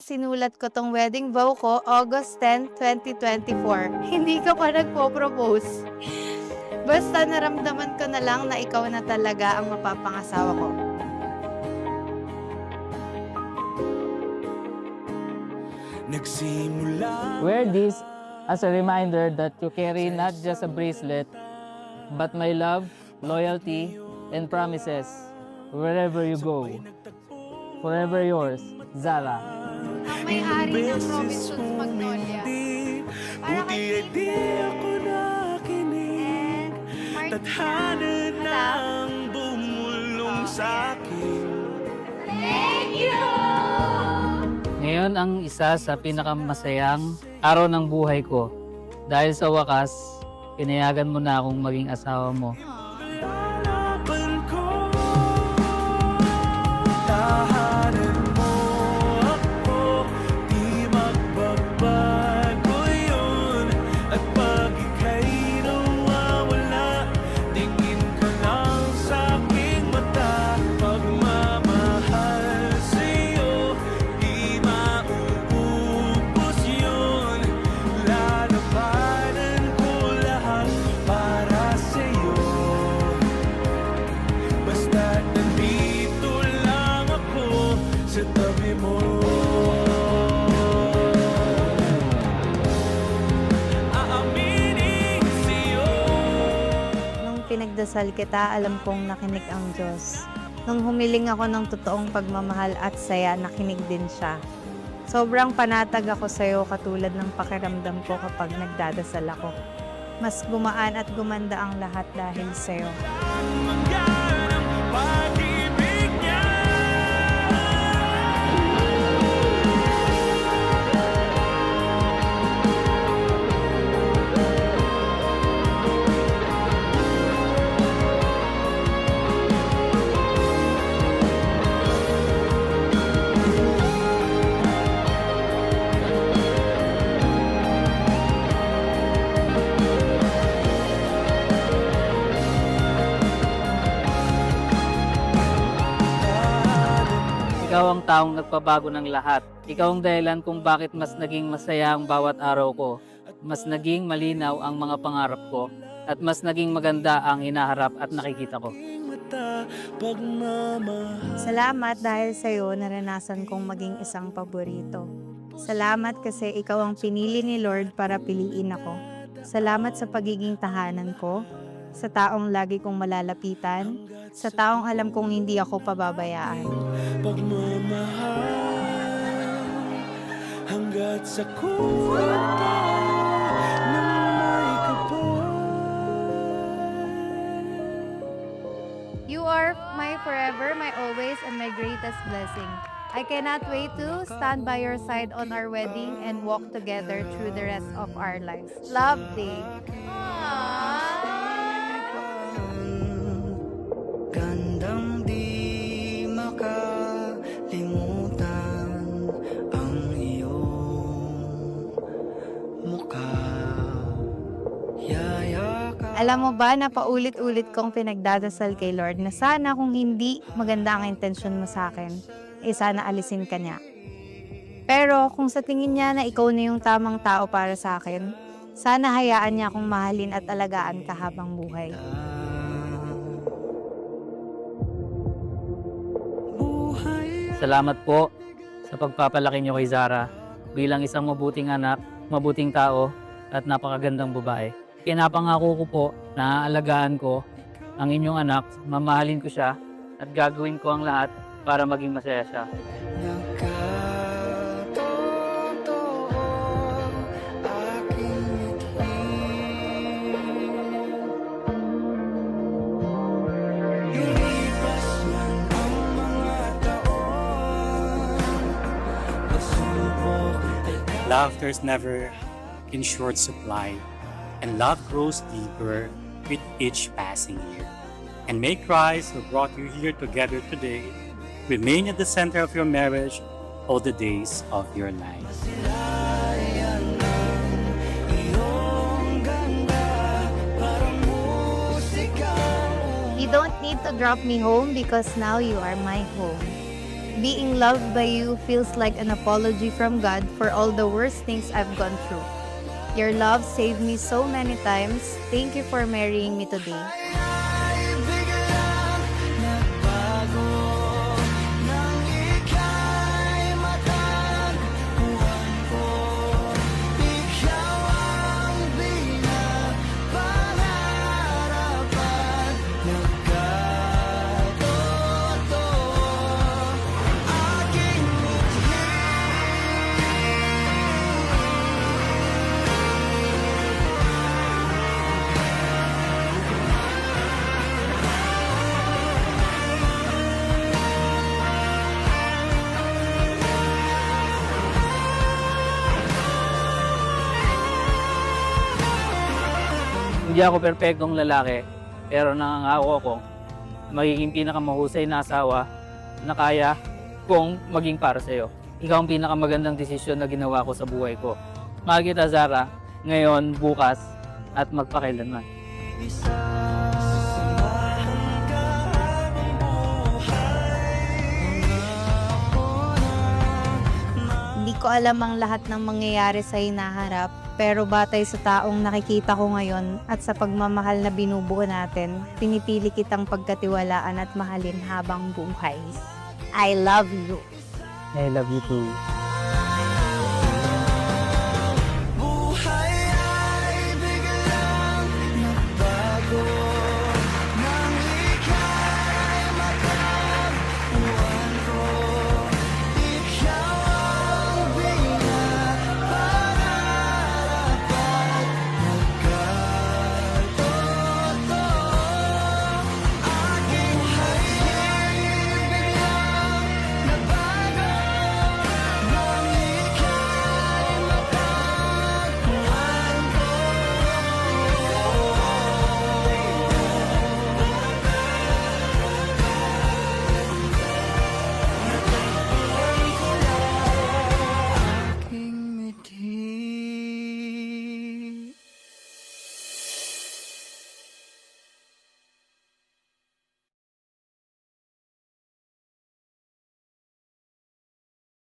sinulat ko tong wedding vow ko August 10, 2024. Hindi ka pa nagpo-propose. Basta naramdaman ko na lang na ikaw na talaga ang mapapangasawa ko. Wear this as a reminder that you carry not just a bracelet, but my love, loyalty, and promises wherever you go. Forever yours, Zara. Ang may-ari ng Robinsons Magnolia. Para kay ako nakinig, tadhana ng bumulong sa akin. Ngayon ang isa sa pinakamasayang araw ng buhay ko. Dahil sa wakas, pinayagan mo na akong maging asawa mo. Lalaban ko, tahanan mo ako, di magbabago yun. At pag ika'y nawawala, tingin ka lang sa aking mata. Pagmamahal sa'yo, di mauubos yun. Lalabanan ko lahat para sa'yo. Basta't nandito lang ako sa tabi mo. Aaminin sa'yo. Nung pinagdasal kita, alam kong nakinig ang Diyos. Nung humiling ako ng totoong pagmamahal at saya, nakinig din siya. Sobrang panatag ako sa'yo katulad ng pakiramdam ko kapag nagdadasal ako. Mas gumaan at gumanda ang lahat dahil sa'yo. Hanggan ang pag-ibig niya. Ikaw ang taong nagpabago ng lahat. Ikaw ang dahilan kung bakit mas naging masaya ang bawat araw ko. Mas naging malinaw ang mga pangarap ko. At mas naging maganda ang hinaharap at nakikita ko. Mata, pagmamahal. Salamat dahil sa'yo naranasan kong maging isang paborito. Salamat kasi ikaw ang pinili ni Lord para piliin ako. Salamat sa pagiging tahanan ko, sa taong lagi kong malalapitan, sa taong alam kong hindi ako pababayaan. Pagmamahal hanggat sa kuwat pa ng may kapal. You are my forever, my always, and my greatest blessing. I cannot wait to stand by your side on our wedding and walk together through the rest of our lives. Love, Day. Gandang di makalimutan ang iyong mukha. Alam mo ba na paulit-ulit kong pinagdadasal kay Lord na sana kung hindi maganda ang intensyon mo sa akin, sana alisin ka niya. Pero kung sa tingin niya na ikaw na yung tamang tao para sa akin, sana hayaan niya akong mahalin at alagaan ka habang buhay. Salamat po sa pagpapalaki niyo kay Zara bilang isang mabuting anak, mabuting tao, at napakagandang babae. Pinapangako ko po na aalagaan ko ang inyong anak, mamahalin ko siya, at gagawin ko ang lahat para maging masaya siya. Nagkatotoo aking Lilipas man ang mga taon, pasubok ay Laughter's never in short supply, and love grows deeper with each passing year. And may Christ, who brought you here together today, remain at the center of your marriage all the days of your life. silayan ng iyong ganda, parang musika. You don't need to drop me home because now you are my home. Being loved by you feels like an apology from God for all the worst things I've gone through. Your love saved me so many times. Thank you for marrying me today. Ay biglang nagbago nang ika'y matagpuan ko. Ikaw ang pinapangarapan, nagkatotoo aking Hindi ako perpektong lalaki, pero nangangako ako magiging pinakamahusay na asawa na kaya kong maging para sa'yo. Ikaw ang pinakamagandang desisyon na ginawa ko sa buhay ko. Mahal kita, Zara, ngayon, bukas, at magpakailanman. Samahan ka habang buhay. Pangako na Hindi ko alam ang lahat ng mangyayari sa hinaharap, pero batay sa taong nakikita ko ngayon at sa pagmamahal na binubuo natin, pinipili kitang pagkatiwalaan at mahalin habang buhay. I love you. I love you too.